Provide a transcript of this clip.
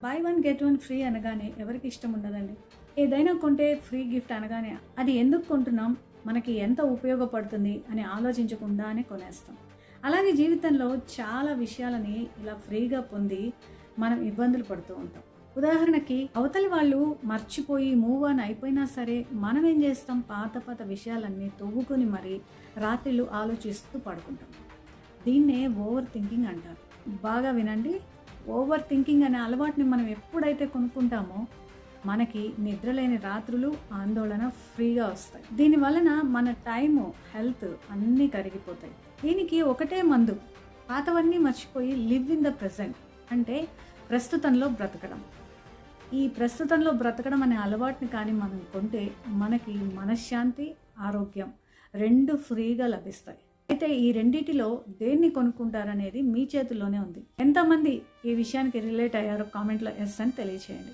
By one get one free అనగానే ఎవరికి ఇష్టం ఉండదండి. ఏదైనా కొంటే ఫ్రీ గిఫ్ట్ అనగానే అది ఎందుకు కొంటున్నాం, మనకి ఎంత ఉపయోగపడుతుంది అని ఆలోచించకుండానే కొనేస్తాం. అలాగే జీవితంలో చాలా విషయాలని ఇలా ఫ్రీగా పొంది మనం ఇబ్బందులు పడుతూ ఉంటాం. ఉదాహరణకి అవతలి వాళ్ళు మర్చిపోయి మూవ్ ఆన్ అయిపోయినా సరే మనం ఏం చేస్తాం, పాత పాత విషయాలన్నీ తవ్వుకొని మరి రాత్రిళ్ళు ఆలోచిస్తూ పడుకుంటాం. దీన్నే ఓవర్ థింకింగ్ అంటారు. బాగా వినండి. ఓవర్ థింకింగ్ అనే అలవాటుని మనం ఎప్పుడైతే కొనుక్కుంటామో మనకి నిద్రలేని రాత్రులు, ఆందోళన ఫ్రీగా వస్తాయి. దీని వలన మన టైము, హెల్త్ అన్నీ కరిగిపోతాయి. దీనికి ఒకటే మందు, పాతవన్నీ మర్చిపోయి లివ్ ఇన్ ద ప్రెజెంట్, అంటే ప్రస్తుతంలో బ్రతకడం. ఈ ప్రస్తుతంలో బ్రతకడం అనే అలవాటుని కానీ మనం కొంటే మనకి మనశ్శాంతి, ఆరోగ్యం రెండు ఫ్రీగా లభిస్తాయి. అయితే ఈ రెండిటిలో దేన్ని కొనుక్కుంటారనేది మీ చేతుల్లోనే ఉంది. ఎంతమంది ఈ విషయానికి రిలేట్ అయ్యారో కామెంట్లో ఎస్ అని తెలియచేయండి.